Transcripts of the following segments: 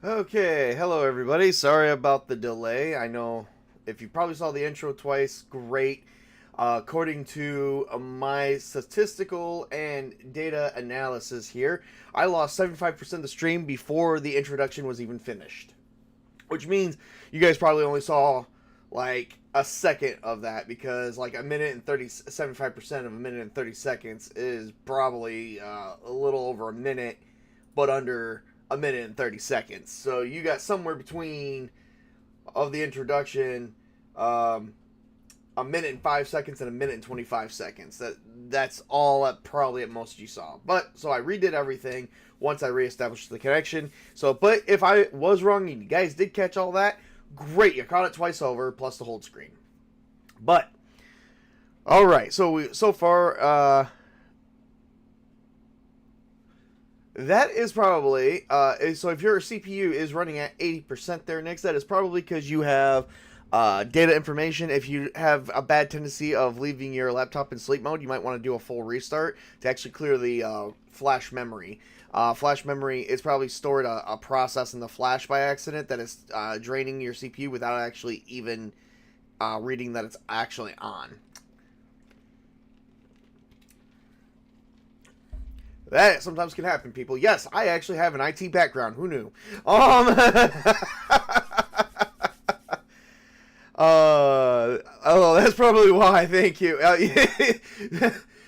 Okay, hello everybody. Sorry about the delay. I know if you probably saw the intro twice, great. According to my statistical and data analysis here, I lost 75% of the stream before the introduction was even finished. Which means you guys probably only saw like a second of that, because like 75% of a minute and 30 seconds is probably a little over a minute, but under a minute and 30 seconds. So you got somewhere between of the introduction, a minute and 5 seconds and a minute and 25 seconds. That's all probably at most you saw. But so I redid everything once I reestablished the connection. So, but if I was wrong and you guys did catch all that, great. You caught it twice over, plus the hold screen. But, alright, so far, that is probably, so if your CPU is running at 80% there, Nix, that is probably because you have data information. If you have a bad tendency of leaving your laptop in sleep mode, you might want to do a full restart to actually clear the flash memory. Flash memory is probably stored a process in the flash by accident that is draining your CPU without actually even reading that it's actually on. That sometimes can happen, people. Yes, I actually have an IT background. Who knew? Oh, that's probably why. Thank you.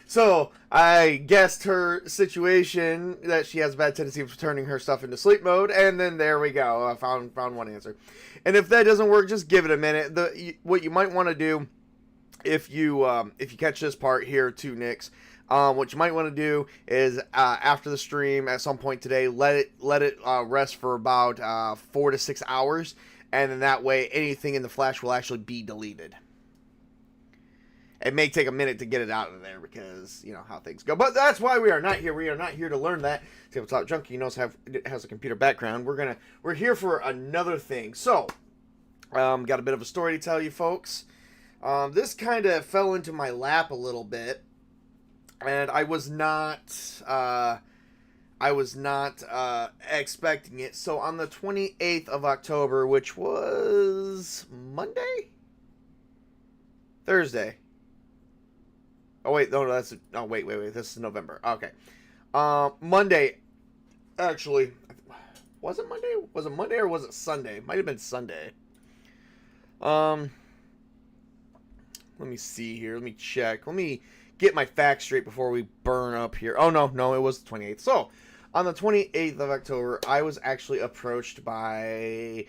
So, I guessed her situation, that she has a bad tendency of turning her stuff into sleep mode, and then there we go. I found one answer. And if that doesn't work, just give it a minute. What you might want to do, if you catch this part here too, Nix, what you might want to do is after the stream at some point today, let it rest for about 4 to 6 hours, and then that way anything in the flash will actually be deleted. It may take a minute to get it out of there because you know how things go, but that's why we are not here. We are not here to learn that. Tabletop Junkie has a computer background. We're here for another thing. So, got a bit of a story to tell you folks. This kind of fell into my lap a little bit. And I was not expecting it. So on the 28th of October, which was Monday? Thursday. Oh, wait. No, wait. This is November. Okay. Monday. Actually, was it Monday? Was it Monday or was it Sunday? Might have been Sunday. Let me see here. Let me check. Let me get my facts straight before we burn up here. Oh, no, it was the 28th. So, on the 28th of October, I was actually approached by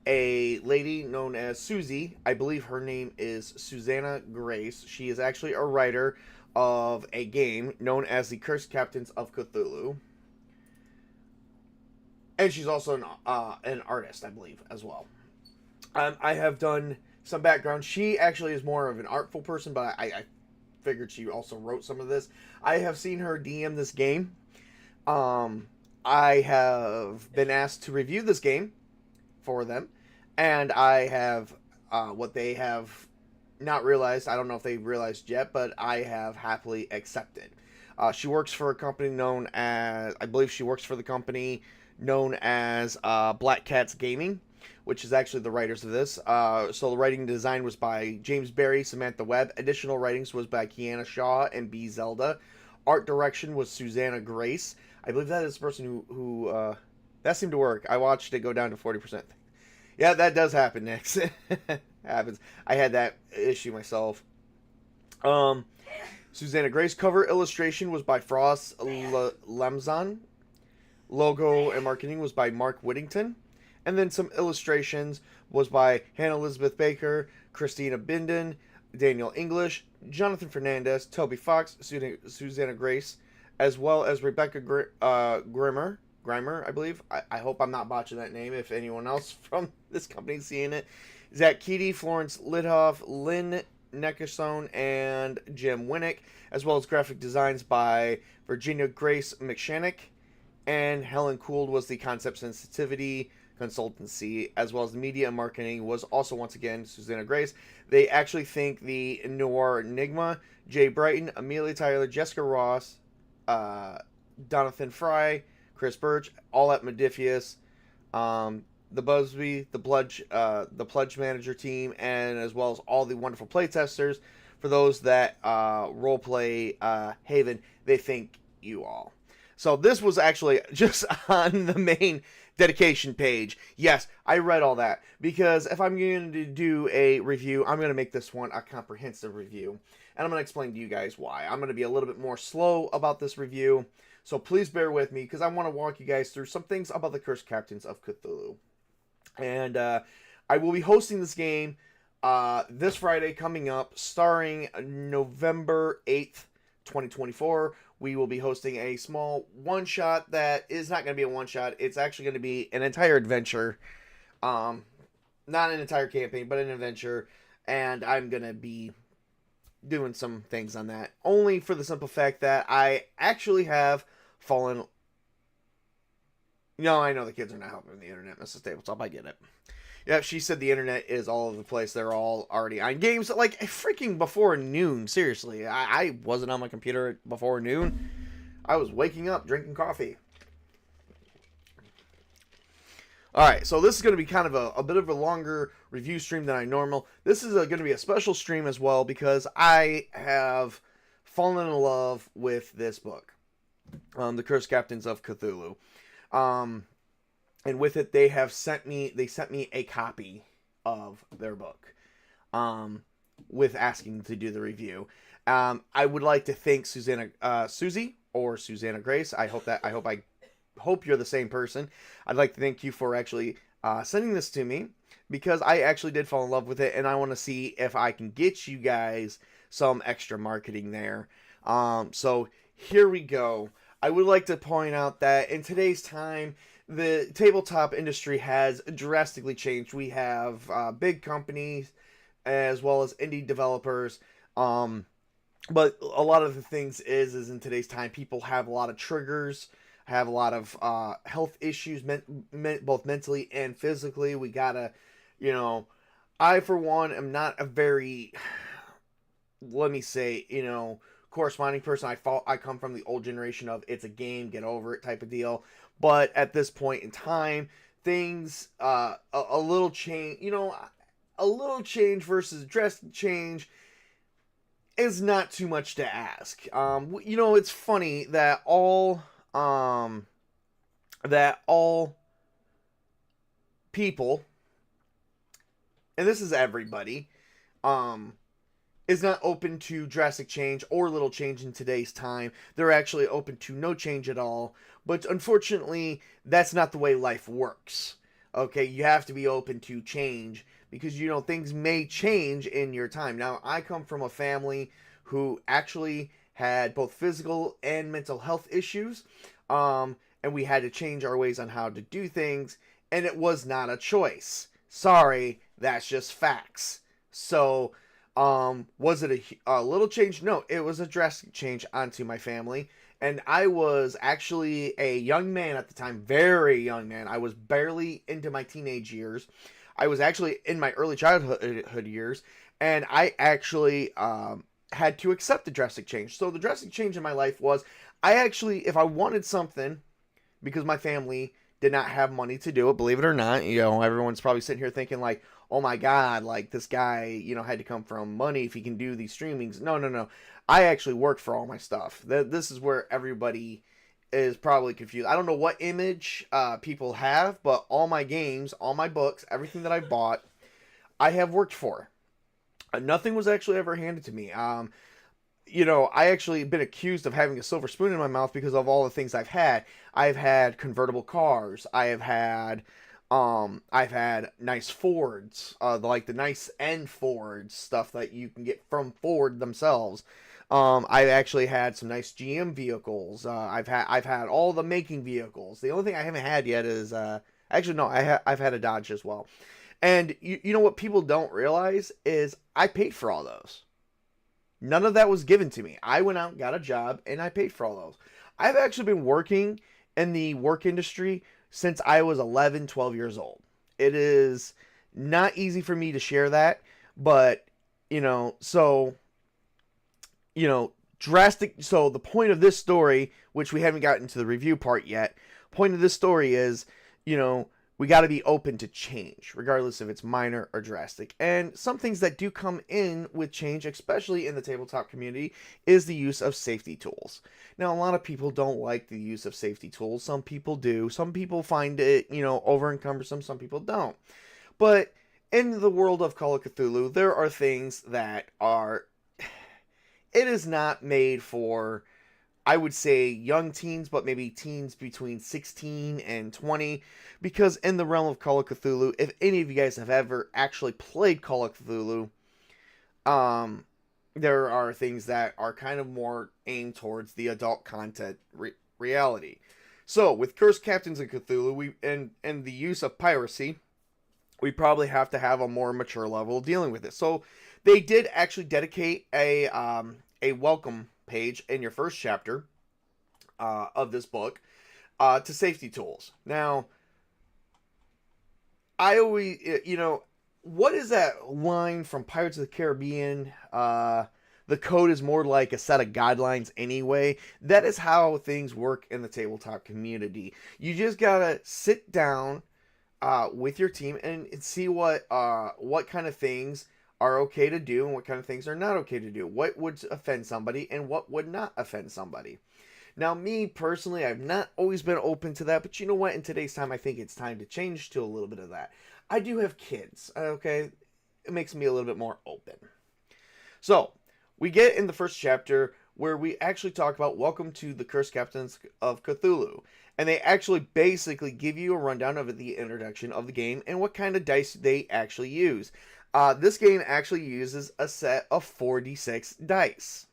a lady known as Susie. I believe her name is Susanna Grace. She is actually a writer of a game known as the Cursed Captains of Cthulhu. And she's also an artist, I believe, as well. I have done some background. She actually is more of an artful person, but I figured she also wrote some of this. I have seen her DM this game. I have been asked to review this game for them, and I have what they have not realized. I don't know if they've realized yet, but I have happily accepted. She works for a company known as, I believe she works for the company known as Black Cats Gaming, which is actually the writers of this. So the writing and design was by James Barry, Samantha Webb. Additional writings was by Kiana Shaw and B. Zelda. Art direction was Susanna Grace. I believe that is the person who that seemed to work. I watched it go down to 40%. Yeah, that does happen, Next. Happens. I had that issue myself. Susanna Grace. Cover illustration was by Frost Lemzon. Logo and marketing was by Mark Whittington. And then some illustrations was by Hannah Elizabeth Baker, Christina Binden, Daniel English, Jonathan Fernandez, Toby Fox, Susanna Grace, as well as Rebecca Grimer, I believe. I hope I'm not botching that name if anyone else from this company is seeing it. Zach Keaty, Florence Lidhoff, Lynn Neckerson, and Jim Winnick, as well as graphic designs by Virginia Grace McShannock, and Helen Gould was the concept sensitivity consultancy, as well as the media and marketing was also once again Susanna Grace. They actually think the Noir Enigma, Jay Brighton, Amelia Tyler, Jessica Ross, Jonathan Fry, Chris Birch, all at Modifius, the Busby, the Pledge Manager team, and as well as all the wonderful playtesters. For those that roleplay Haven, they thank you all. So this was actually just on the main dedication page. Yes, I read all that because if I'm going to do a review, I'm going to make this one a comprehensive review. And I'm going to explain to you guys why. I'm going to be a little bit more slow about this review. So please bear with me because I want to walk you guys through some things about the Cursed Captains of Cthulhu. And I will be hosting this game this Friday coming up, starting November 8th, 2024. We will be hosting a small one-shot that is not going to be a one-shot. It's actually going to be an entire adventure. not an entire campaign, but an adventure, and I'm gonna be doing some things on that. Only for the simple fact that I actually have fallen. No, I know the kids are not helping the internet, Mrs. Tabletop. I get it. Yeah, she said the internet is all over the place. They're all already on games like freaking before noon. Seriously, I wasn't on my computer before noon. I was waking up, drinking coffee. Alright, so this is going to be kind of a bit of a longer review stream than I normal. This is going to be a special stream as well because I have fallen in love with this book, The Cursed Captains of Cthulhu. And with it, they sent me a copy of their book, with asking to do the review. I would like to thank Susie or Susanna Grace. I hope you're the same person. I'd like to thank you for actually sending this to me because I actually did fall in love with it, and I want to see if I can get you guys some extra marketing there. So here we go. I would like to point out that in today's time, the tabletop industry has drastically changed. We have big companies as well as indie developers. But a lot of the things is in today's time, people have a lot of triggers, have a lot of health issues, both mentally and physically. We gotta, I for one am not a very, let me say, corresponding person. I come from the old generation of it's a game, get over it type of deal. But at this point in time, things a little change, a little change versus drastic change is not too much to ask. It's funny that all people, and this is everybody, is not open to drastic change or little change in today's time. They're actually open to no change at all. But unfortunately, that's not the way life works. Okay, you have to be open to change because, things may change in your time. Now, I come from a family who actually had both physical and mental health issues. And we had to change our ways on how to do things. And it was not a choice. Sorry, that's just facts. So, was it a little change? No, it was a drastic change onto my family. And I was actually a young man at the time, very young man. I was barely into my teenage years. I was actually in my early childhood years. And I actually had to accept the drastic change. So the drastic change in my life was, if I wanted something, because my family did not have money to do it, believe it or not, everyone's probably sitting here thinking like, oh my God, like this guy, had to come from money if he can do these streamings. No. I actually worked for all my stuff. This is where everybody is probably confused. I don't know what image people have, but all my games, all my books, everything that I bought, I have worked for. Nothing was actually ever handed to me. I actually been accused of having a silver spoon in my mouth because of all the things I've had. I've had convertible cars. I've had nice Fords, like the nice N Fords, stuff that you can get from Ford themselves. I've actually had some nice GM vehicles. I've had all the making vehicles. The only thing I haven't had yet is I've had a Dodge as well. And you know what people don't realize is I paid for all those. None of that was given to me. I went out, got a job, and I paid for all those. I've actually been working in the work industry since I was 11, 12 years old. It is not easy for me to share that, but, drastic. So the point of this story, which we haven't gotten to the review part yet, point of this story is, we got to be open to change, regardless if it's minor or drastic. And some things that do come in with change, especially in the tabletop community, is the use of safety tools. Now, a lot of people don't like the use of safety tools. Some people do. Some people find it, over encumbersome. Some people don't. But in the world of Call of Cthulhu, there are things that are... It is not made for, I would say, young teens, but maybe teens between 16 and 20. Because in the realm of Call of Cthulhu, if any of you guys have ever actually played Call of Cthulhu, there are things that are kind of more aimed towards the adult content reality. So, with Cursed Captains of Cthulhu, and the use of piracy, we probably have to have a more mature level dealing with it. So they did actually dedicate a welcome page in your first chapter of this book to safety tools. Now, I always, what is that line from Pirates of the Caribbean? The code is more like a set of guidelines anyway. That is how things work in the tabletop community. You just gotta sit down with your team and see what kind of things are okay to do and what kind of things are not okay to do. What would offend somebody and what would not offend somebody. Now, me personally, I've not always been open to that, but you know what? In today's time, I think it's time to change to a little bit of that. I do have kids, okay? It makes me a little bit more open. So, we get in the first chapter where we actually talk about Welcome to the Cursed Captains of Cthulhu. And they actually basically give you a rundown of the introduction of the game and what kind of dice they actually use. This game actually uses a set of 4d6 dice.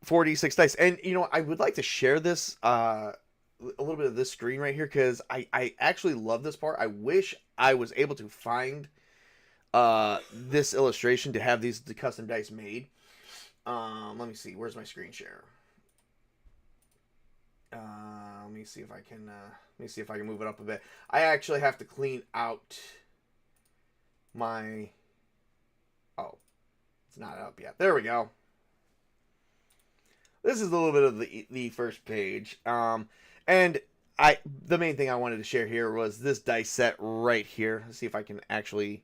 4d6 dice. And, I would like to share this, a little bit of this screen right here, because I actually love this part. I wish I was able to find this illustration to have the custom dice made. Let me see. Where's my screen share? Let me see if I can move it up a bit. I actually have to clean out my... Oh, it's not up yet. There we go. This is a little bit of the first page. And the main thing I wanted to share here was this dice set right here. Let's see if I can actually...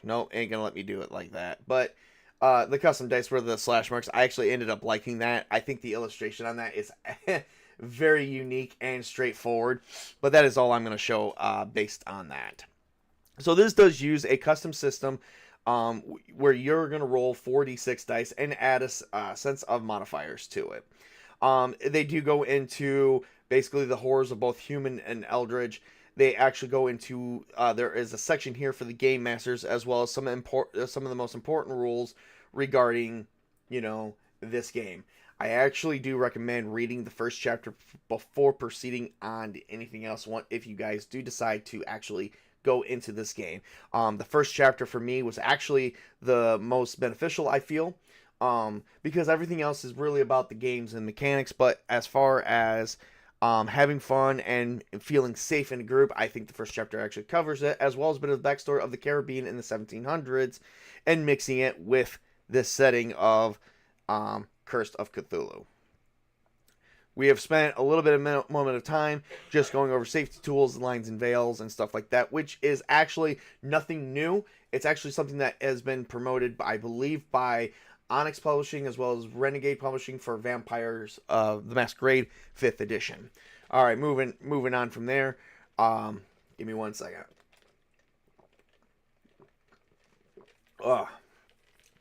no, ain't gonna let me do it like that. But the custom dice were the slash marks. I actually ended up liking that. I think the illustration on that is very unique and straightforward. But that is all I'm going to show based on that. So this does use a custom system where you're going to roll 4d6 dice and add a sense of modifiers to it. They do go into basically the horrors of both human and eldritch. They actually go into there is a section here for the game masters, as well as some of the most important rules regarding this game. I actually do recommend reading the first chapter before proceeding on to anything else if you guys do decide to actually go into this game. The first chapter for me was actually the most beneficial, I feel, because everything else is really about the games and mechanics. But as far as having fun and feeling safe in a group, I think the first chapter actually covers it, as well as a bit of the backstory of the Caribbean in the 1700s and mixing it with this setting of Cursed of Cthulhu. We have spent a little bit of moment of time just going over safety tools, lines and veils, and stuff like that, which is actually nothing new. It's actually something that has been promoted, I believe, by Onyx Publishing as well as Renegade Publishing for Vampires the Masquerade 5th edition. All right, moving on from there. Give me 1 second.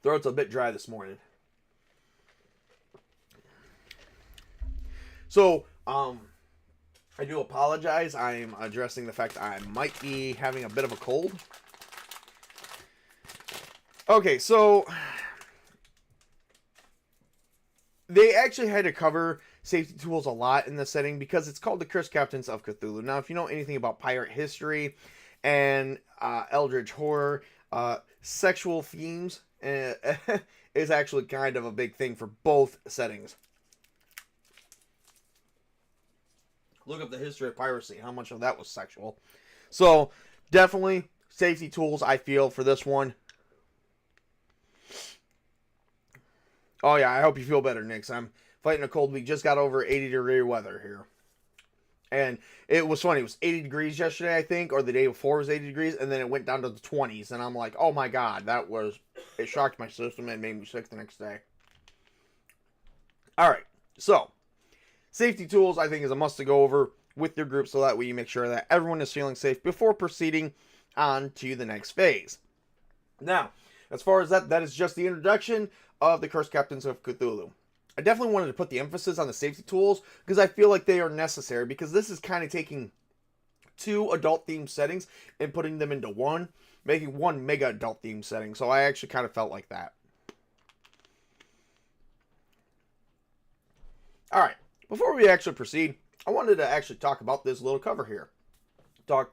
Throat's a bit dry this morning. So, I do apologize. I'm addressing the fact that I might be having a bit of a cold. Okay, so they actually had to cover safety tools a lot in this setting because it's called the Cursed Captains of Cthulhu. Now, if you know anything about pirate history and eldritch horror, sexual themes is actually kind of a big thing for both settings. Look up the history of piracy, how much of that was sexual. So, definitely safety tools, I feel, for this one. Oh yeah, I hope you feel better, Nix. I'm fighting a cold. We just got over 80-degree weather here. And it was funny. It was 80 degrees yesterday, I think, or the day before was 80 degrees, and then it went down to the 20s. And I'm like, oh my god, it shocked my system and made me sick the next day. Alright, so safety tools, I think, is a must to go over with your group so that way you make sure that everyone is feeling safe before proceeding on to the next phase. Now, as far as that is just the introduction of the Cursed Captains of Cthulhu. I definitely wanted to put the emphasis on the safety tools because I feel like they are necessary, because this is kind of taking two adult-themed settings and putting them into one, making one mega adult-themed setting. So I actually kind of felt like that. Alright, before we actually proceed, I wanted to actually talk about this little cover here. talk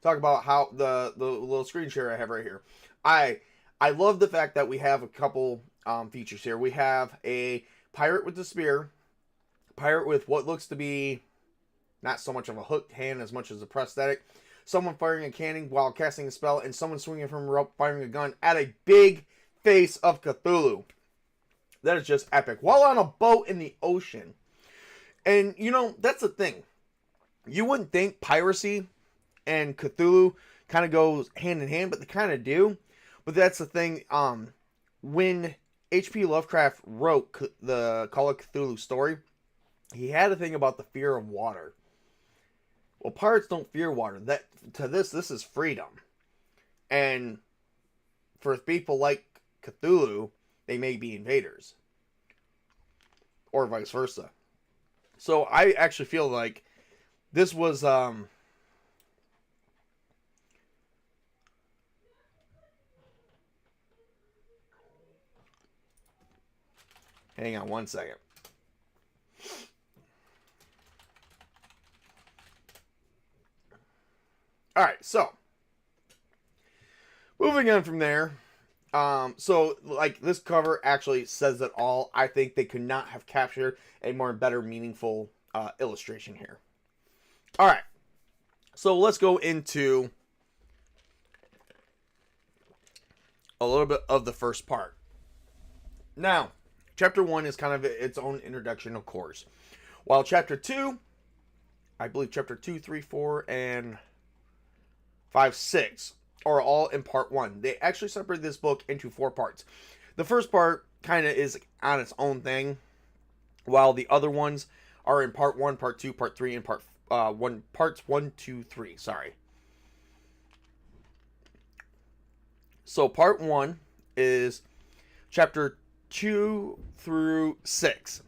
about how the little screen share I have right here. I love the fact that we have a couple features here. We have a pirate with the spear, pirate with what looks to be not so much of a hooked hand as much as a prosthetic, someone firing a cannon while casting a spell, and someone swinging from a rope firing a gun at a big face of Cthulhu. That is just epic. While on a boat in the ocean. And, you know, that's the thing. You wouldn't think piracy and Cthulhu kind of goes hand in hand, but they kind of do. But that's the thing. When H.P. Lovecraft wrote the Call of Cthulhu story, he had a thing about the fear of water. Well, pirates don't fear water. This is freedom. And for people like Cthulhu, they may be invaders. Or vice versa. So I actually feel like this was hang on one second. Alright, so moving on from there. So like this cover actually says it all. I think they could not have captured a more better meaningful illustration here. Alright. So let's go into a little bit of the first part. Now, chapter 1 is kind of its own introduction, of course. While chapter 2, I believe chapter 2, 3, 4, and 5, 6 are all in part 1. They actually separate this book into 4 parts. The first part kind of is on its own thing, while the other ones are in part 1, part 2, part 3, and parts 1, 2, 3. Sorry. So part 1 is chapter 2 through 6.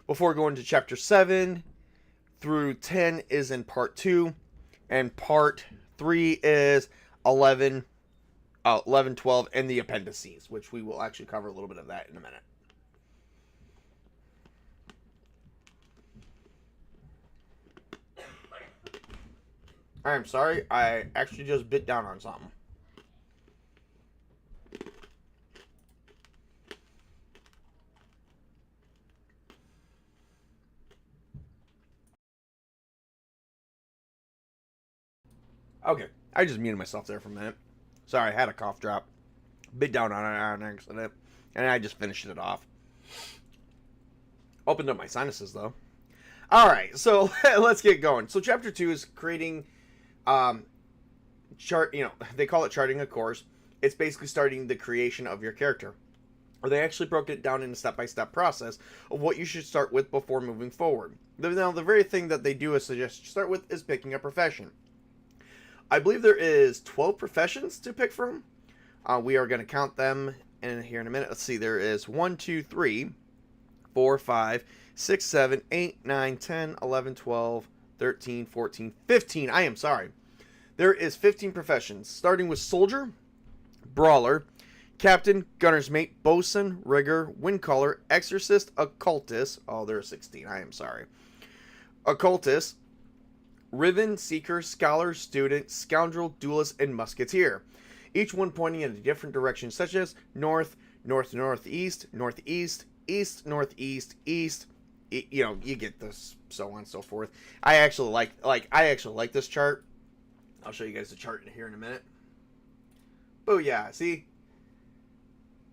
Before going to chapter 7 through 10 is in part 2, and part 3 is 11, 12, and the appendices, which we will actually cover a little bit of that in a minute. I'm sorry, I actually just bit down on something. Okay, I just muted myself there for a minute. Sorry, I had a cough drop. Bit down on it on accident, and I just finished it off. Opened up my sinuses, though. Alright, so let's get going. So chapter 2 is creating they call it charting a course. It's basically starting the creation of your character. Or they actually broke it down in a step-by-step process of what you should start with before moving forward. Now, the very thing that they do is suggest you start with is picking a profession. I believe there is 12 professions to pick from. We are going to count them here in a minute. Let's see, there is 1, 2, 3, 4, 5, 6, 7, 8, 9, 10, 11, 12, 13, 14, 15. I am sorry. There is 15 professions, starting with soldier, brawler, captain, gunner's mate, bosun, rigger, windcaller, exorcist, occultist. Oh, there are 16. I am sorry. Occultist, Riven, Seeker, Scholar, Student, Scoundrel, Duelist, and Musketeer. Each one pointing in a different direction, such as north, north-northeast, northeast, east, northeast, east. You know, you get this, so on and so forth. I actually like this chart. I'll show you guys the chart here in a minute. Oh yeah, see?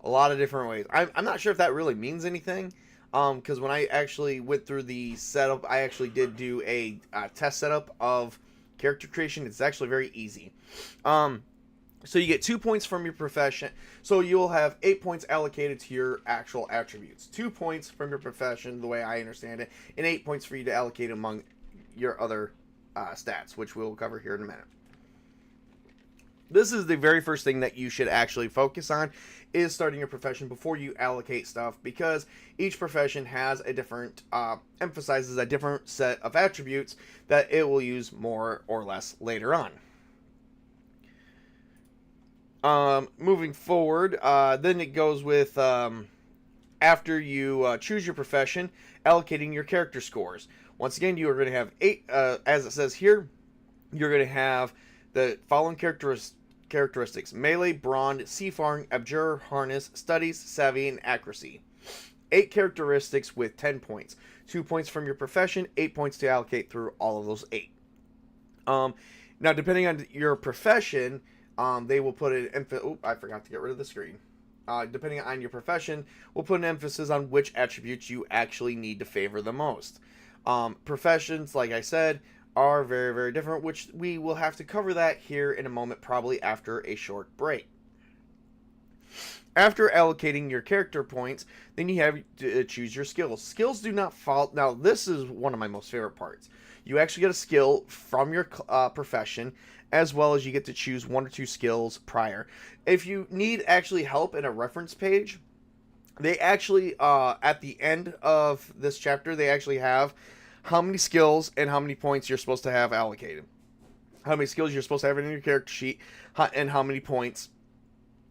A lot of different ways. I'm not sure if that really means anything. Because when I actually went through the setup, I actually did do a test setup of character creation. It's actually very easy. So you get 2 points from your profession. So you'll have 8 points allocated to your actual attributes. 2 points from your profession, the way I understand it, and 8 points for you to allocate among your other stats, which we'll cover here in a minute. This is the very first thing that you should actually focus on, is starting your profession before you allocate stuff, because each profession has a different, emphasizes a different set of attributes that it will use more or less later on. Moving forward, then it goes with, after you choose your profession, allocating your character scores. Once again, you are going to have 8, as it says here, you're going to have the following characteristics: melee, brawn, seafaring, abjure, harness, studies, savvy, and accuracy. 8 characteristics with 10 points. 2 points from your profession, 8 points to allocate through all of those 8. Now, depending on your profession, they will put an emphasis. Oh, I forgot to get rid of the screen. Depending on your profession, we'll put an emphasis on which attributes you actually need to favor the most. Professions, like I said, are very, very different, which we will have to cover that here in a moment, probably after a short break. After allocating your character points, then you have to choose your skills. Skills do not fall. Now, this is one of my most favorite parts. You actually get a skill from your profession, as well as you get to choose 1 or 2 skills prior. If you need actually help in a reference page, they actually, at the end of this chapter, they actually have how many skills and how many points you're supposed to have allocated. How many skills you're supposed to have in your character sheet, and how many points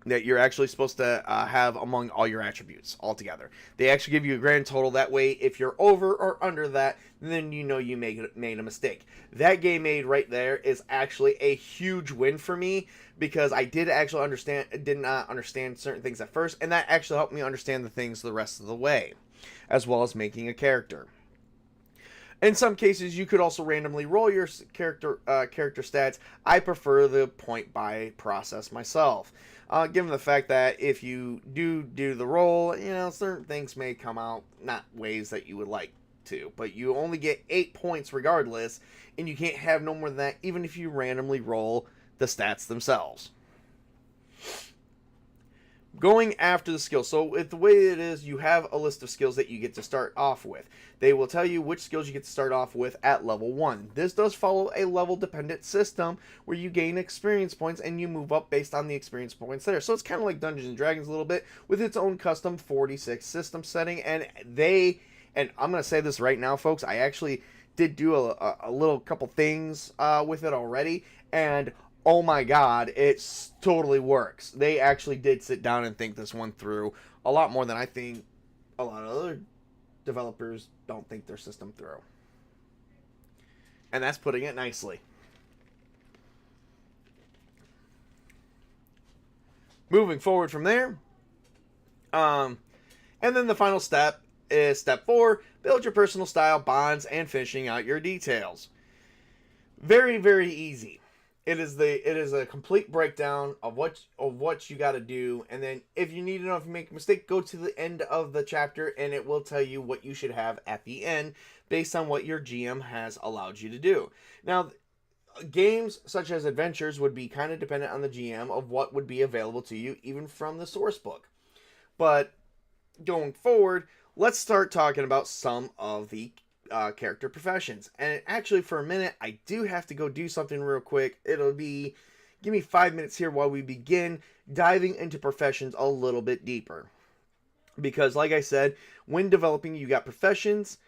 that you're actually supposed to have among all your attributes altogether. They actually give you a grand total. That way, if you're over or under that, then you know you made a mistake. That game made right there is actually a huge win for me, because I did not understand certain things at first, and that actually helped me understand the things the rest of the way, as well as making a character. In some cases, you could also randomly roll your character stats. I prefer the point buy process myself. Given the fact that if you do the roll, certain things may come out not ways that you would like to, but you only get 8 points regardless, and you can't have no more than that, even if you randomly roll the stats themselves. Going after the skills. So the way it is, you have a list of skills that you get to start off with. They will tell you which skills you get to start off with at level 1. This does follow a level dependent system where you gain experience points and you move up based on the experience points there. So it's kind of like Dungeons and Dragons a little bit, with its own custom 46 system setting. And I'm going to say this right now, folks, I actually did do a little couple things with it already, and oh my god, it totally works. They actually did sit down and think this one through a lot more than I think a lot of other developers don't think their system through. And that's putting it nicely. Moving forward from there, and then the final step is step 4, build your personal style, bonds, and finishing out your details. Very, very easy. It is a complete breakdown of what you got to do, and then if you need to know if you make a mistake, go to the end of the chapter, and it will tell you what you should have at the end based on what your GM has allowed you to do. Now, games such as adventures would be kind of dependent on the GM of what would be available to you, even from the source book. But going forward, let's start talking about some of the character professions. And actually, for a minute, I do have to go do something real quick. Give me 5 minutes here while we begin diving into professions a little bit deeper. Because like I said, when developing, you got professions,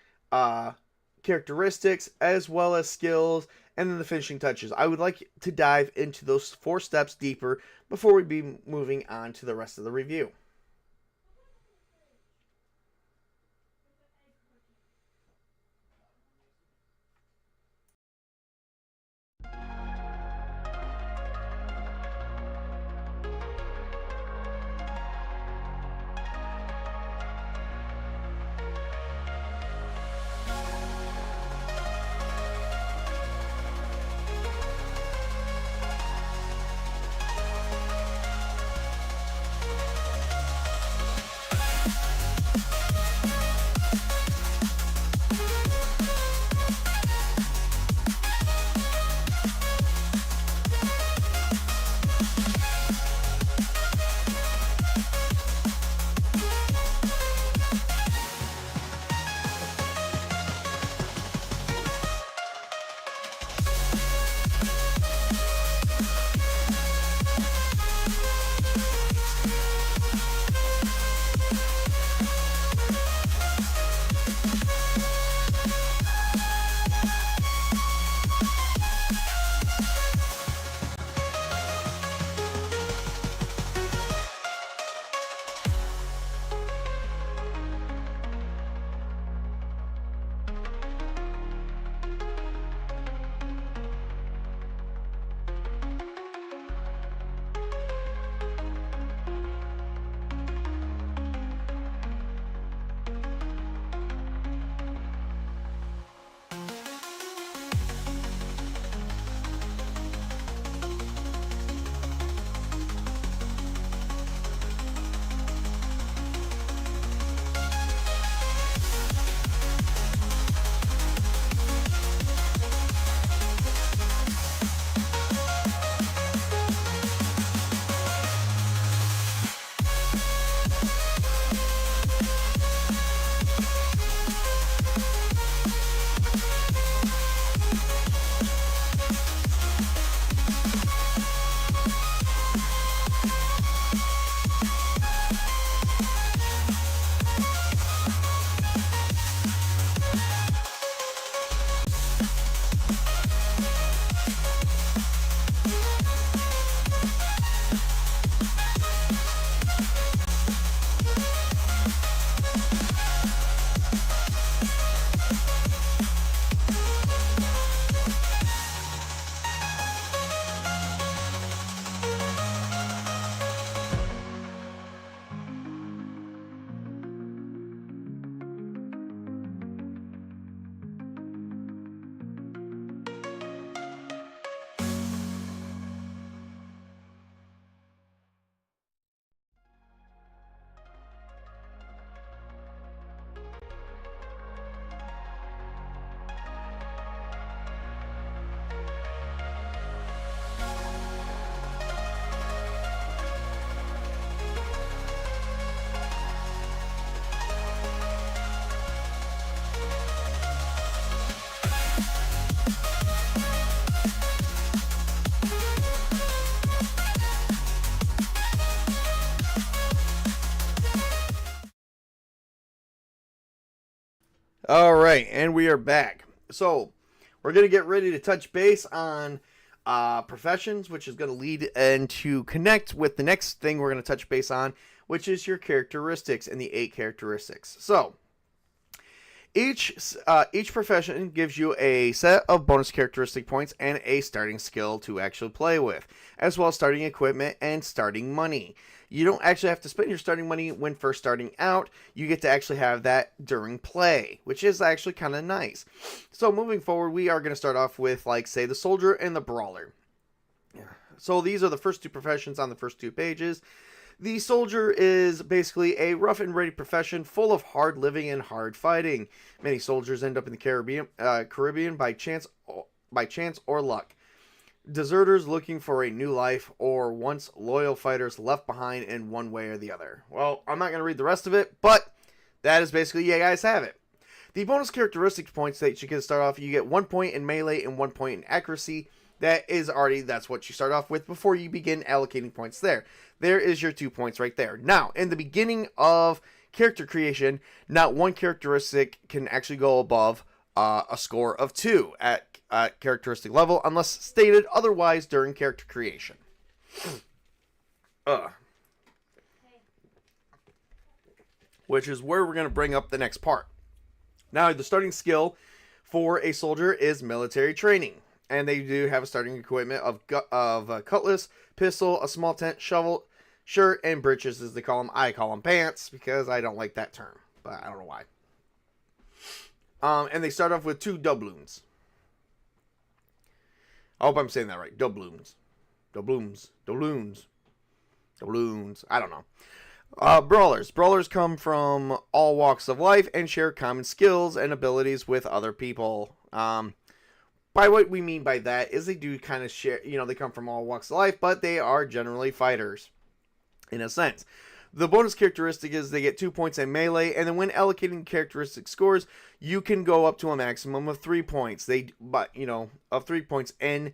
characteristics, as well as skills, and then the finishing touches. I would like to dive into those 4 steps deeper before we be moving on to the rest of the review. All right, and we are back. So we're gonna get ready to touch base on professions, which is gonna lead into connect with the next thing we're gonna touch base on, which is your characteristics and the 8 characteristics. So each profession gives you a set of bonus characteristic points and a starting skill to actually play with, as well as starting equipment and starting money. You don't actually have to spend your starting money when first starting out. You get to actually have that during play, which is actually kind of nice. So moving forward, we are going to start off with, like, say, the soldier and the brawler. So these are the first 2 professions on the first 2 pages. The soldier is basically a rough and ready profession full of hard living and hard fighting. Many soldiers end up in the Caribbean by chance or luck. Deserters looking for a new life, or once loyal fighters left behind in one way or the other. Well, I'm not going to read the rest of it, but that is basically, you guys have it. The bonus characteristics points that you can start off, you get 1 point in melee and 1 point in accuracy. That's what you start off with before you begin allocating points there. There is your 2 points right there. Now, in the beginning of character creation, not one characteristic can actually go above a score of 2 at characteristic level, unless stated otherwise during character creation. Which is where we're going to bring up the next part. Now, the starting skill for a soldier is military training. And they do have a starting equipment of a cutlass, pistol, a small tent, shovel, shirt, and breeches, as they call them. I call them pants because I don't like that term, but I don't know why. And they start off with 2 doubloons. I hope I'm saying that right. Doubloons. Doubloons. Doubloons. Doubloons. I don't know. Brawlers. Brawlers come from all walks of life and share common skills and abilities with other people. By what we mean by that is they do kind of share, they come from all walks of life, but they are generally fighters, in a sense. The bonus characteristic is they get 2 points in melee, and then when allocating characteristic scores, you can go up to a maximum of 3 points. Of 3 points in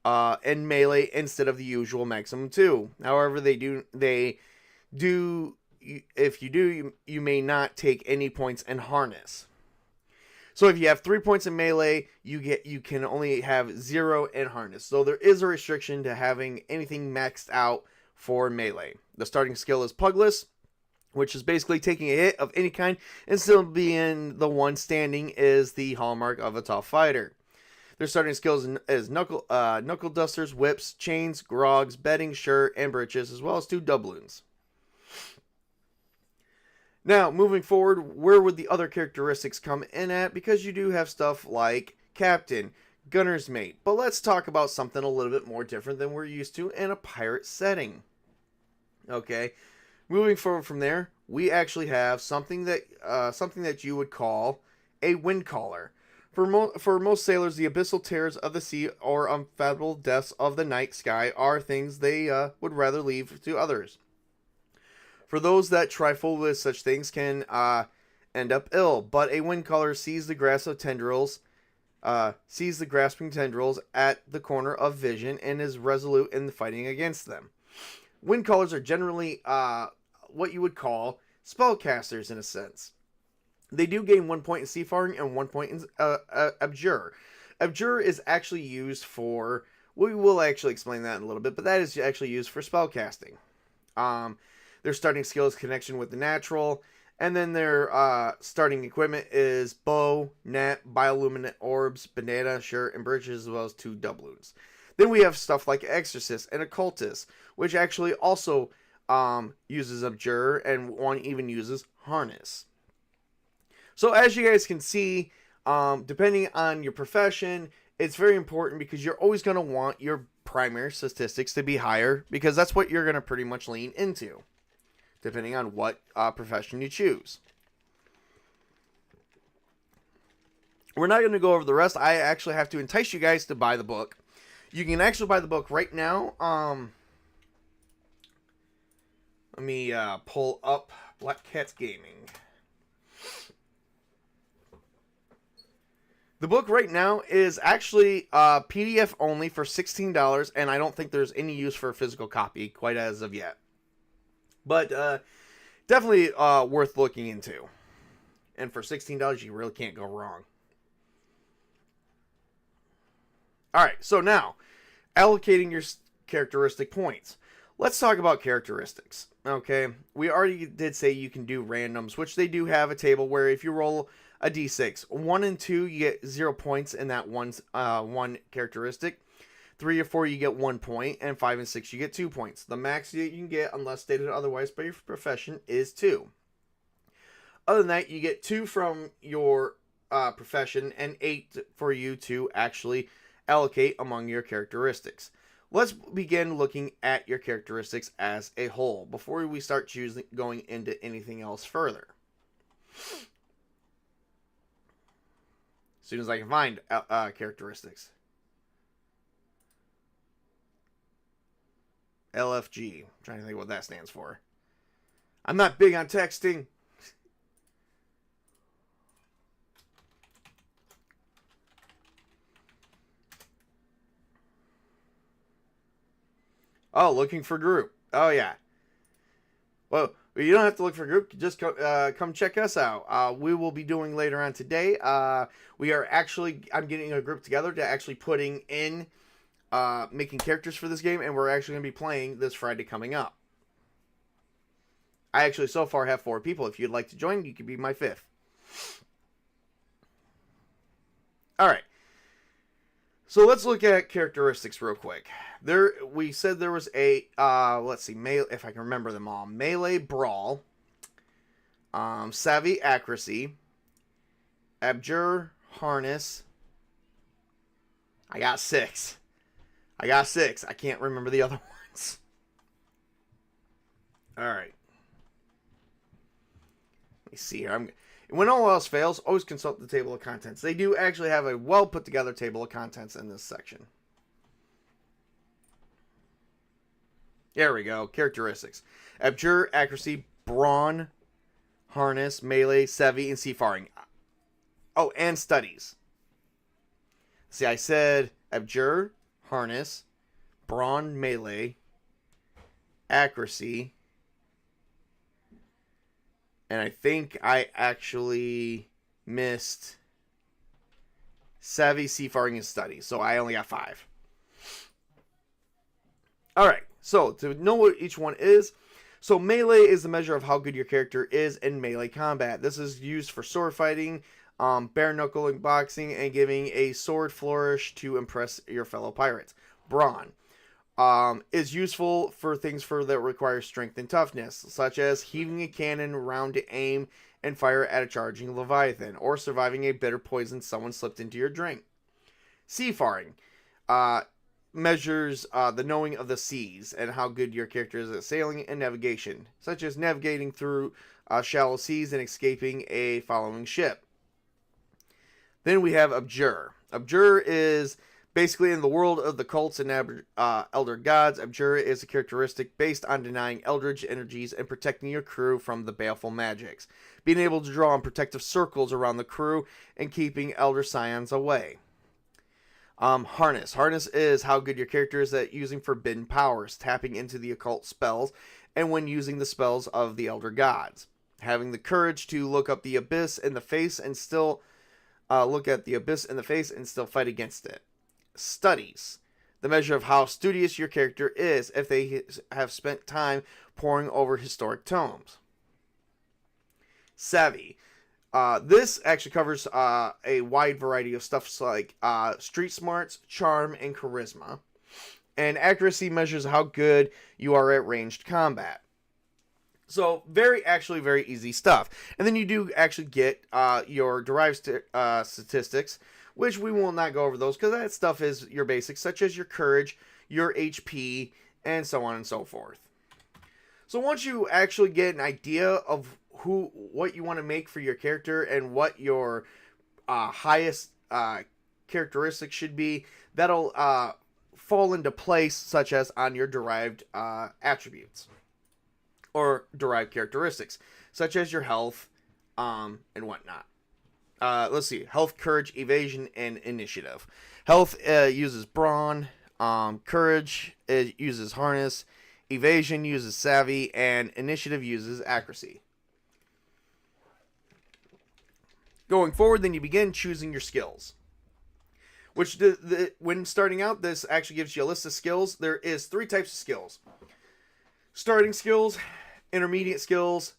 melee instead of the usual maximum 2. However, if you do, you may not take any points in harness. So if you have 3 points in melee, you can only have 0 in harness. So there is a restriction to having anything maxed out for melee. The starting skill is Pugless, which is basically taking a hit of any kind and still being the one standing is the hallmark of a tough fighter. Their starting skills is knuckle dusters, whips, chains, grogs, bedding, shirt, and breeches, as well as 2 doubloons. Now, moving forward, where would the other characteristics come in at? Because you do have stuff like Captain, Gunner's Mate. But let's talk about something a little bit more different than we're used to in a pirate setting. Okay, moving forward from there, we actually have something that you would call a wind caller. For most sailors, the abyssal terrors of the sea or unfathomable depths of the night sky are things they would rather leave to others. For those that trifle with such things can end up ill, but a wind caller sees the grasping tendrils at the corner of vision and is resolute in fighting against them. Wind callers are generally what you would call spellcasters in a sense. They do gain 1 point in seafaring and 1 point in abjure. Abjure is actually used for, we will actually explain that in a little bit, but that is actually used for spellcasting. Their starting skill is connection with the natural, and then their starting equipment is bow, net, bioluminescent orbs, banana, shirt, and breeches, as well as 2 doubloons. Then we have stuff like Exorcist and Occultist, which actually also uses Abjure, and one even uses Harness. So as you guys can see, depending on your profession, it's very important because you're always going to want your primary statistics to be higher, because that's what you're going to pretty much lean into, depending on what profession you choose. We're not going to go over the rest. I actually have to entice you guys to buy the book. You can actually buy the book right now. Let me pull up Black Cats Gaming. The book right now is actually PDF only for $16, and I don't think there's any use for a physical copy quite as of yet. But definitely worth looking into. And for $16, you really can't go wrong. Alright, so now, allocating your characteristic points. Let's talk about characteristics. Okay, we already did say you can do randoms, which they do have a table where if you roll a d6, 1 and 2, you get 0 points in that one characteristic. 3 or 4, you get 1 point, and 5 and 6, you get 2 points. The max you can get, unless stated otherwise by your profession, is 2. Other than that, you get 2 from your profession, and 8 for you to actually allocate among your characteristics. Let's begin looking at your characteristics as a whole before we start going into anything else further. As soon as I can find characteristics. LFG. I'm trying to think what that stands for. I'm not big on texting. Oh, looking for group. Oh, yeah. Well, you don't have to look for group. Just come check us out. We will be doing later on today. We are actually, I'm getting a group together to actually putting in, making characters for this game, and we're actually going to be playing this Friday coming up. I actually so far have 4 people. If you'd like to join, you could be my 5th. Alright. So let's look at characteristics real quick. We said there was a, let's see, if I can remember them all. Melee Brawl, Savvy Accuracy, Abjure Harness. I got 6. I can't remember the other ones. Alright. Let me see here. When all else fails, always consult the table of contents. They do actually have a well put together table of contents in this section. There we go. Characteristics. Abjure, Accuracy, Brawn, Harness, Melee, Savvy, and Seafaring. Oh, and Studies. See, I said Abjure, Harness, Brawn, Melee, Accuracy, and I think I actually missed Savvy, Seafaring, and Studies. So I only got 5. Alright, so to know what each one is. So melee is the measure of how good your character is in melee combat. This is used for sword fighting, bare knuckling boxing, and giving a sword flourish to impress your fellow pirates. Brawn is useful for things that require strength and toughness, such as heaving a cannon round to aim and fire at a charging leviathan, or surviving a bitter poison someone slipped into your drink. Seafaring measures the knowing of the seas and how good your character is at sailing and navigation, such as navigating through shallow seas and escaping a following ship. Then we have Abjure. Abjure is basically in the world of the cults and elder gods. Abjure is a characteristic based on denying eldritch energies and protecting your crew from the baleful magics, being able to draw on protective circles around the crew and keeping elder scions away. Harness. Harness is how good your character is at using forbidden powers, tapping into the occult spells, and when using the spells of the elder gods. Having the courage to look up the abyss in the face and still fight against it. Studies. The measure of how studious your character is if they have spent time poring over historic tomes. Savvy. This actually covers a wide variety of stuff like street smarts, charm, and charisma. And accuracy measures how good you are at ranged combat. So very easy stuff. And then you do actually get your derived statistics, which we will not go over those because that stuff is your basics, such as your courage, your HP, and so on and so forth. So once you actually get an idea of what you want to make for your character and what your highest characteristics should be, that'll fall into place, such as on your derived attributes or derived characteristics, such as your health and whatnot. Let's see. Health, courage, evasion, and initiative. Health uses brawn. Courage uses harness. Evasion uses savvy. And initiative uses accuracy. Going forward, then you begin choosing your skills. Which, when starting out, this actually gives you a list of skills. There is 3 types of skills. Starting skills, intermediate skills,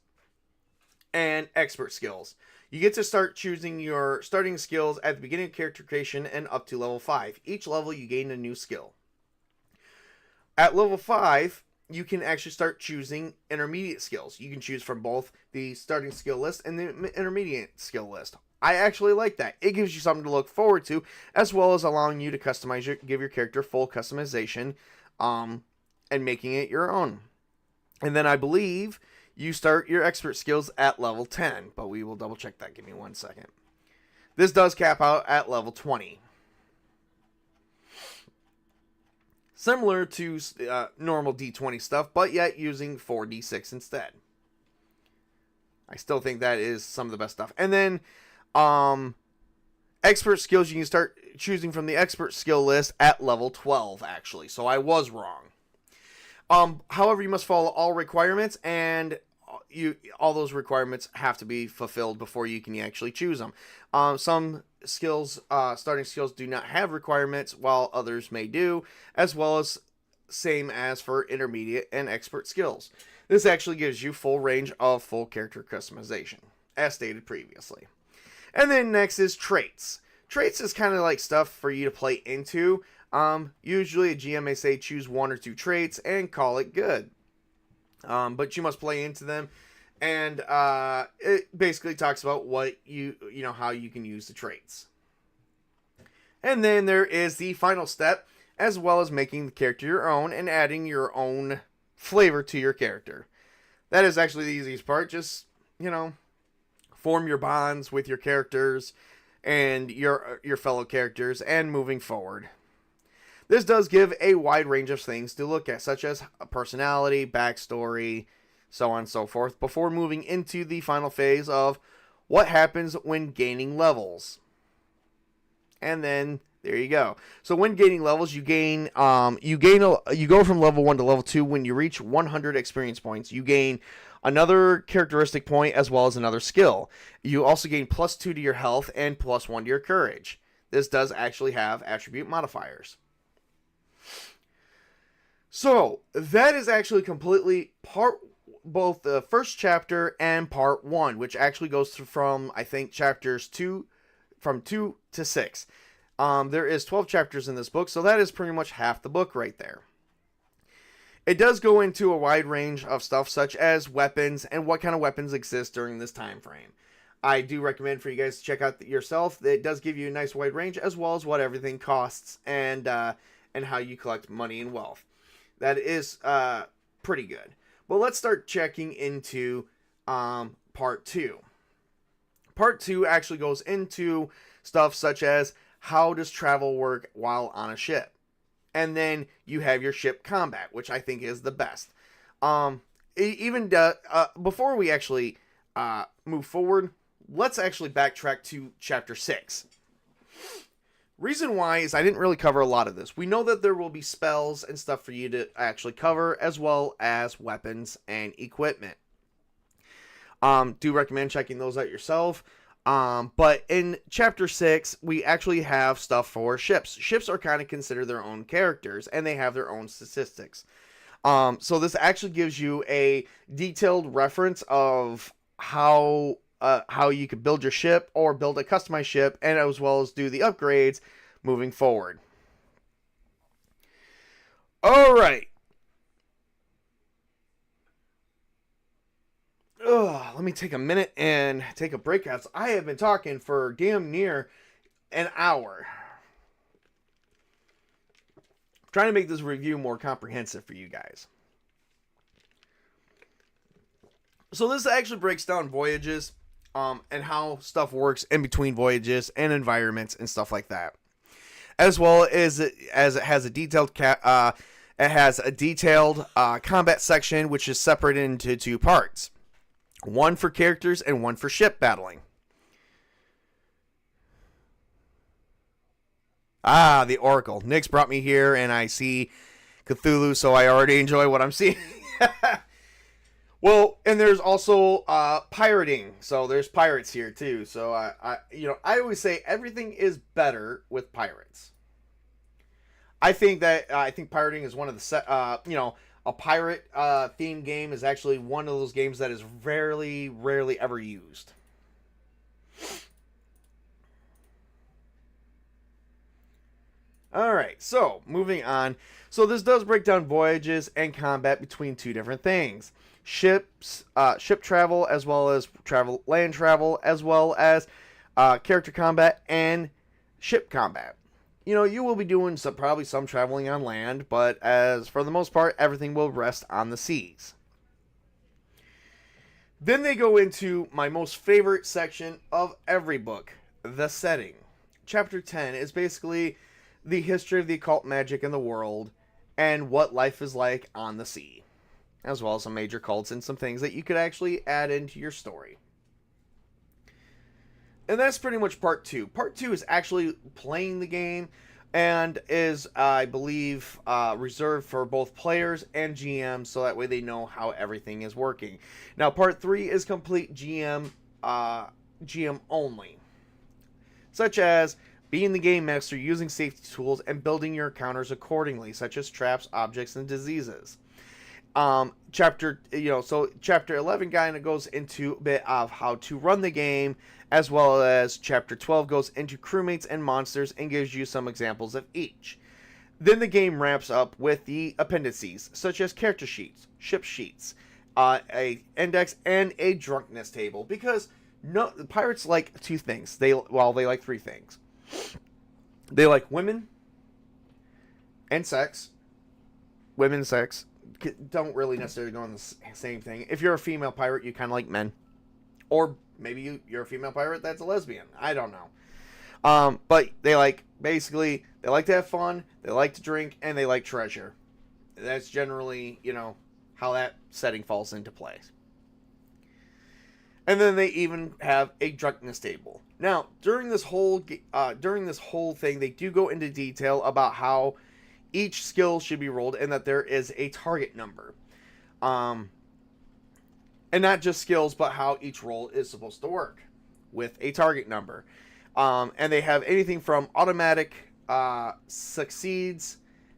and expert skills. You get to start choosing your starting skills at the beginning of character creation and up to level 5. Each level, you gain a new skill. At level 5, you can actually start choosing intermediate skills. You can choose from both the starting skill list and the intermediate skill list. I actually like that. It gives you something to look forward to, as well as allowing you to customize give your character full customization, and making it your own. And then I believe you start your expert skills at level 10, but we will double check that. Give me 1 second. This does cap out at level 20. Similar to normal D20 stuff, but yet using 4D6 instead. I still think that is some of the best stuff. And then expert skills, you can start choosing from the expert skill list at level 12, actually. So I was wrong. However, you must follow all requirements, and all those requirements have to be fulfilled before you can actually choose them. Some skills, starting skills, do not have requirements, while others may do, as well as same as for intermediate and expert skills. This actually gives you full range of full character customization, as stated previously. And then next is traits. Traits is kind of like stuff for you to play into. Usually a GM may say choose 1 or 2 traits and call it good. But you must play into them, and it basically talks about what how you can use the traits. And then there is the final step, as well as making the character your own and adding your own flavor to your character. That is actually the easiest part. Just, form your bonds with your characters and your fellow characters, and moving forward. This does give a wide range of things to look at, such as a personality, backstory, so on and so forth, before moving into the final phase of what happens when gaining levels. And then there you go. So when gaining levels, you go from level 1 to level 2. When you reach 100 experience points, you gain another characteristic point as well as another skill. You also gain +2 to your health and +1 to your courage. This does actually have attribute modifiers. So that is actually completely both the first chapter and part 1, which actually goes from, I think, chapters 2 to 6. There is 12 chapters in this book, so that is pretty much half the book right there. It does go into a wide range of stuff, such as weapons and what kind of weapons exist during this time frame. I do recommend for you guys to check out yourself. It does give you a nice wide range, as well as what everything costs and how you collect money and wealth. That is pretty good. But let's start checking into part 2. Part 2 actually goes into stuff such as how does travel work while on a ship. And then you have your ship combat, which I think is the best. Before we actually move forward, let's actually backtrack to chapter 6. Reason why is I didn't really cover a lot of this. We know that there will be spells and stuff for you to actually cover, as well as weapons and equipment. Do recommend checking those out yourself. But in chapter 6, we actually have stuff for ships. Ships are kind of considered their own characters, and they have their own statistics. So this actually gives you a detailed reference of how you could build your ship or build a customized ship, and as well as do the upgrades moving forward. All right. Let me take a minute and take a break out. I have been talking for damn near an hour. I'm trying to make this review more comprehensive for you guys. So this actually breaks down voyages, and how stuff works in between voyages and environments and stuff like that. As well as it has a detailed combat section, which is separated into 2 parts. One for characters and one for ship battling. The Oracle. Nick's brought me here, and I see Cthulhu, so I already enjoy what I'm seeing. Well, and there's also pirating. So there's pirates here too. So I always say everything is better with pirates. I think pirating is one of a pirate themed game is actually one of those games that is rarely ever used. All right, so moving on. So this does break down voyages and combat between two different things: ship travel, as well as land travel, as well as character combat and ship combat. You will be doing probably some traveling on land, but as for the most part, everything will rest on the seas. Then they go into my most favorite section of every book, the setting. Chapter 10 is basically the history of the occult magic in the world and what life is like on the sea, as well as some major cults and some things that you could actually add into your story. And that's pretty much part 2. Part 2 is actually playing the game and is, I believe, reserved for both players and GMs, so that way they know how everything is working. Now, part 3 is complete GM only, such as being the game master, using safety tools, and building your encounters accordingly, such as traps, objects, and diseases. Chapter 11 kind of goes into a bit of how to run the game, as well as chapter 12 goes into crewmates and monsters and gives you some examples of each. Then the game wraps up with the appendices, such as character sheets, ship sheets, a index, and a drunkenness table, because pirates like two things. They like three things. They like women and sex. Women and sex don't really necessarily go in the same thing. If you're a female pirate, you kind of like men. Or maybe you're a female pirate that's a lesbian. I don't know. But they like to have fun, they like to drink, and they like treasure. That's generally, how that setting falls into place. And then they even have a drunkenness table. Now, during this whole thing, they do go into detail about how each skill should be rolled and that there is a target number. And not just skills, but how each roll is supposed to work with a target number. And they have anything from automatic succeeds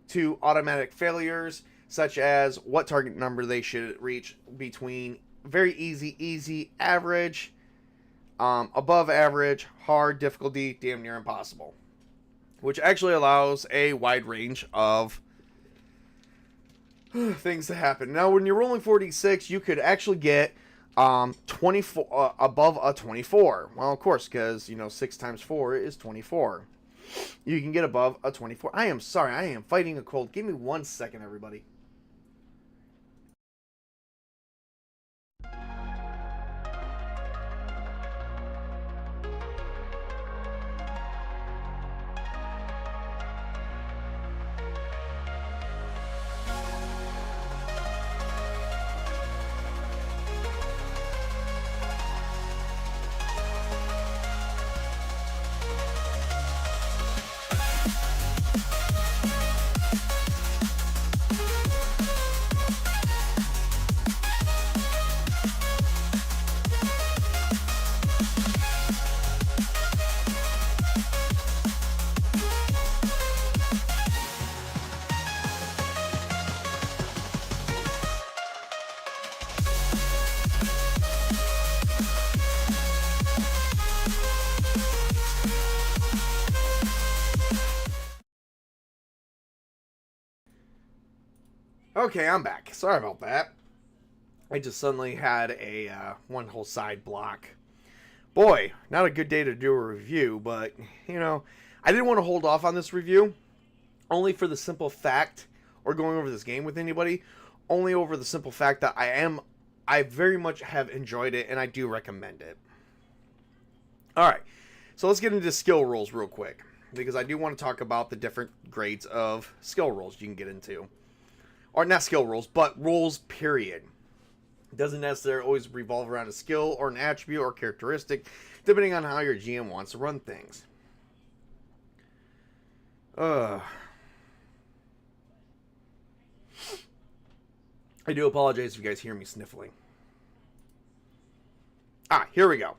to automatic failures, such as what target number they should reach between very easy, average, above average, hard, difficulty, damn near impossible. Which actually allows a wide range of things to happen. Now, when you're rolling 46, you could actually get 24 above a 24. Well, of course, because 6 times 4 is 24. You can get above a 24. I am sorry, I am fighting a cold. Give me 1 second, everybody. Okay, I'm back. Sorry about that. I just suddenly had a one whole side block. Boy, not a good day to do a review, but, I didn't want to hold off on this review, only for the simple fact, or going over this game with anybody, only over the simple fact that I very much have enjoyed it, and I do recommend it. Alright, so let's get into skill rolls real quick, because I do want to talk about the different grades of skill rolls you can get into. Or not skill rolls, but rolls, period. It doesn't necessarily always revolve around a skill or an attribute or characteristic, depending on how your GM wants to run things. I do apologize if you guys hear me sniffling. Here we go.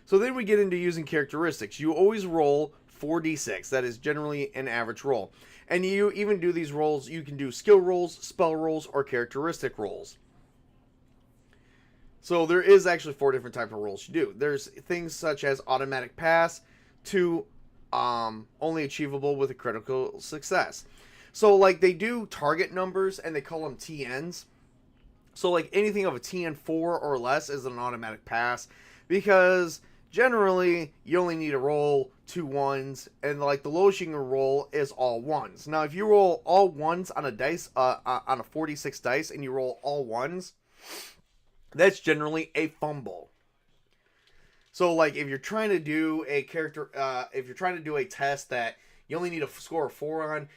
So then we get into using characteristics. You always roll 4d6. That is generally an average roll. And you even do these rolls, you can do skill rolls, spell rolls, or characteristic rolls. So there is actually 4 different types of rolls you do. There's things such as automatic pass to only achievable with a critical success. So like they do target numbers and they call them TNs. So like anything of a TN 4 or less is an automatic pass, because generally you only need to roll 2 ones, and like the lowest you can roll is all ones. Now if you roll all ones on a dice on a 46 dice and you roll all ones, that's generally a fumble. So like if you're trying to do a if you're trying to do a test that you only need to score a 4 on,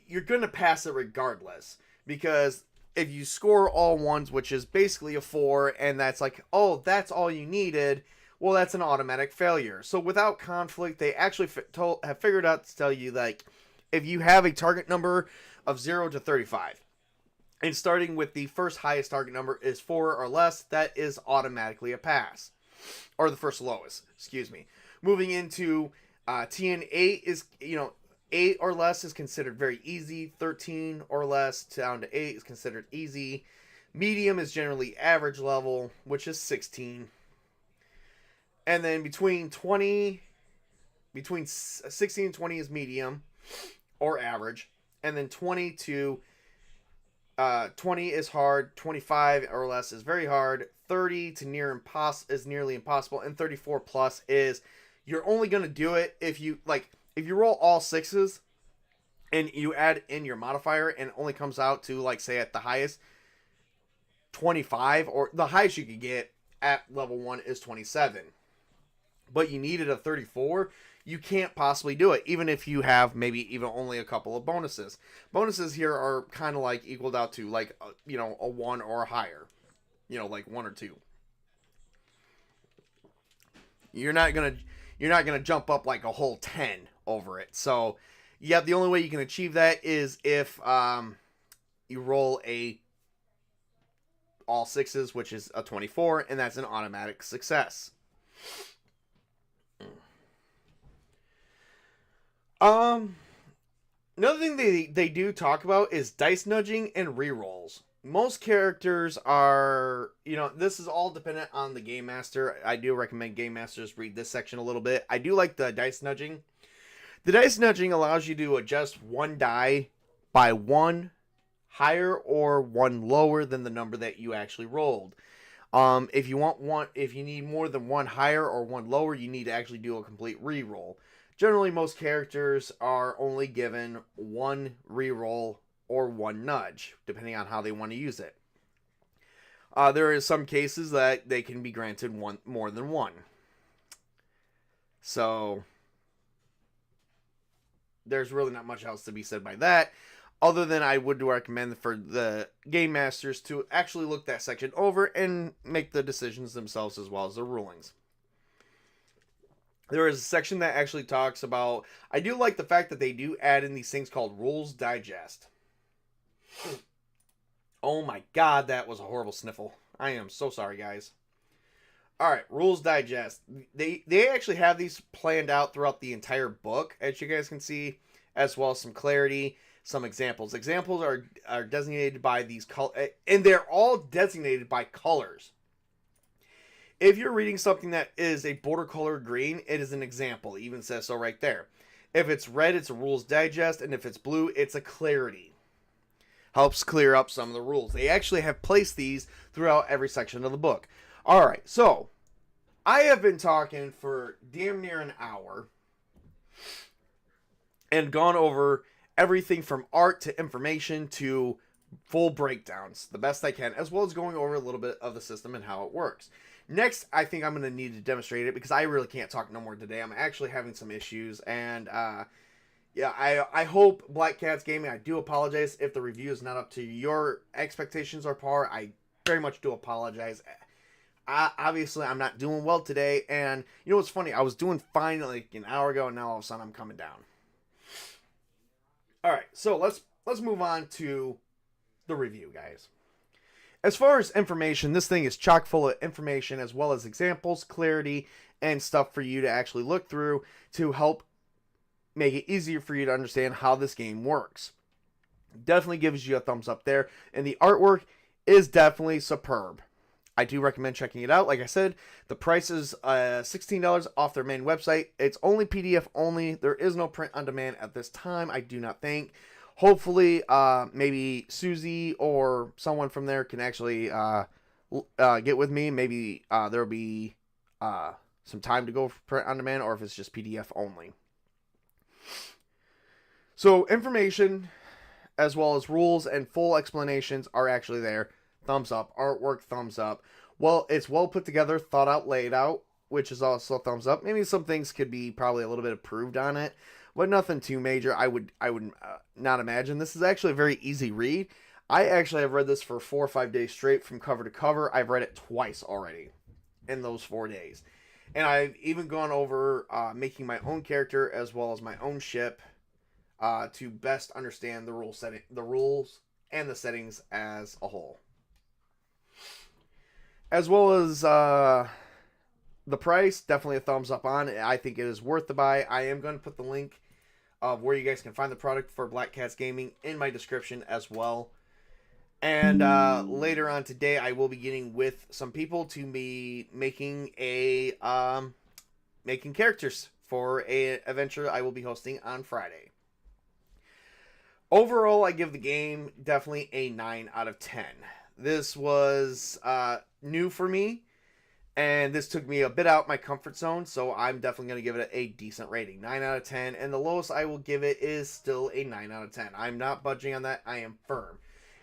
you're going to pass it regardless, because if you score all ones, which is basically a 4, and that's like, oh, that's all you needed, well, that's an automatic failure. So without conflict, they actually have figured out to tell you, like, if you have a target number of 0 to 35, and starting with the first highest target number is 4 or less, that is automatically a pass. Or the first lowest, excuse me. Moving into TN 8 is, 8 or less is considered very easy. 13 or less down to 8 is considered easy. Medium is generally average level, which is 16. And then between 16 and 20 is medium or average. And then 20 is hard. 25 or less is very hard. 30 to is nearly impossible. And 34 plus is, you're only going to do it if you roll all 6s and you add in your modifier and it only comes out to, like, say at the highest 25, or the highest you could get at level 1 is 27. But you needed a 34, you can't possibly do it, even if you have maybe even only a couple of bonuses. Bonuses here are kind of like equaled out to like, a 1 or higher, like 1 or 2. You're not gonna jump up like a whole 10 over it. So yeah, the only way you can achieve that is if you roll all 6s, which is a 24, and that's an automatic success. Another thing they do talk about is dice nudging and rerolls. Most characters are, this is all dependent on the game master. I do recommend game masters read this section a little bit. I do like the dice nudging. The dice nudging allows you to adjust one die by 1 higher or 1 lower than the number that you actually rolled. If you need more than 1 higher or 1 lower, you need to actually do a complete reroll. Generally, most characters are only given 1 reroll or 1 nudge, depending on how they want to use it. There is some cases that they can be granted more than 1. So there's really not much else to be said by that, other than I would recommend for the game masters to actually look that section over and make the decisions themselves as well as the rulings. There is a section that actually talks about, I do like the fact that they do add in these things called Rules Digest. Oh my god, that was a horrible sniffle. I am so sorry, guys. Alright, Rules Digest. They actually have these planned out throughout the entire book, as you guys can see, as well as some clarity, some examples. Examples are designated by these colors, and they're all designated by colors. If you're reading something that is a border color green, it is an example. It even says so right there. If it's red, it's a Rules Digest, and if it's blue, it's a clarity. Helps clear up some of the rules. They actually have placed these throughout every section of the book. Alright, so I have been talking for damn near an hour and gone over everything from art to information to full breakdowns, the best I can, as well as going over a little bit of the system and how it works. Next, I think I'm going to need to demonstrate it because I really can't talk no more today. I'm actually having some issues, and I hope Black Cats Gaming, I do apologize if the review is not up to your expectations or par. I very much do apologize. Obviously, I'm not doing well today, and you know what's funny? I was doing fine like an hour ago, and now all of a sudden I'm coming down. Alright, so let's move on to the review, guys. As far as information, this thing is chock full of information as well as examples, clarity, and stuff for you to actually look through to help make it easier for you to understand how this game works. Definitely gives you a thumbs up there, and the artwork is definitely superb. I do recommend checking it out. Like I said, the price is $16 off their main website. It's only PDF only. There is no print on demand at this time, I do not think. Hopefully, maybe Susie or someone from there can actually get with me. Maybe there'll be some time to go for print on demand, or if it's just PDF only. So information as well as rules and full explanations are actually there. Thumbs up. Artwork, thumbs up. Well, it's well put together, thought out, laid out, which is also thumbs up. Maybe some things could be probably a little bit improved on it, but nothing too major. I would not imagine. This is actually a very easy read. I actually have read this for 4 or 5 days straight from cover to cover. I've read it twice already in those 4 days. And I've even gone over making my own character as well as my own ship to best understand the rules and the settings as a whole. As well as the price, definitely a thumbs up on. I think it is worth the buy. I am going to put the link of where you guys can find the product for Black Cats Gaming in my description as well. And later on today, I will be getting with some people to be making making characters for a adventure I will be hosting on Friday. Overall, I give the game definitely a 9 out of 10. This was new for me, and this took me a bit out my comfort zone, so I'm definitely going to give it a decent rating. 9 out of 10, and the lowest I will give it is still a 9 out of 10. I'm not budging on that. I am firm.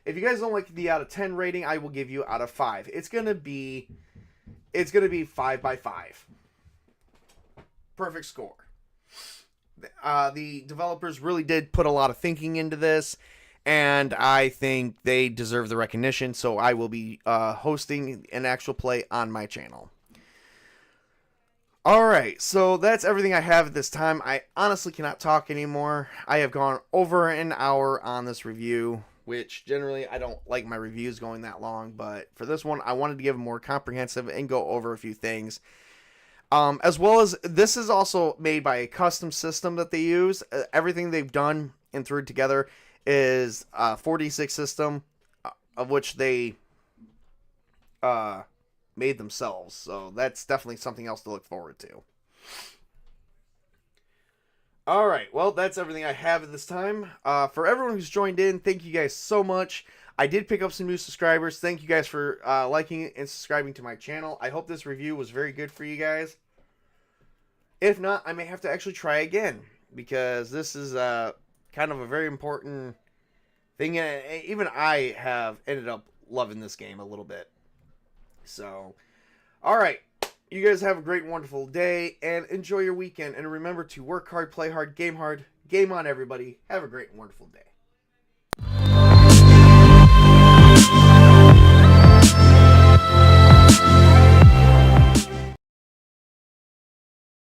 If you guys don't like the out of 10 rating, I will give you out of 5. It's going to be 5 by 5. Perfect score. The developers really did put a lot of thinking into this, and I think they deserve the recognition, so I will be hosting an actual play on my channel. Alright, so that's everything I have at this time. I honestly cannot talk anymore. I have gone over an hour on this review, which generally I don't like my reviews going that long, but for this one I wanted to give more comprehensive and go over a few things. As well as, this is also made by a custom system that they use. Everything they've done and threw together is a 4D6 system, of which they made themselves. So that's definitely something else to look forward to. Alright, well, that's everything I have at this time. For everyone who's joined in, thank you guys so much. I did pick up some new subscribers. Thank you guys for liking and subscribing to my channel. I hope this review was very good for you guys. If not, I may have to actually try again, because this is kind of a very important thing. Even I have ended up loving this game a little bit. So, alright. You guys have a great and wonderful day, and enjoy your weekend. And remember to work hard, play hard, game on, everybody. Have a great and wonderful day.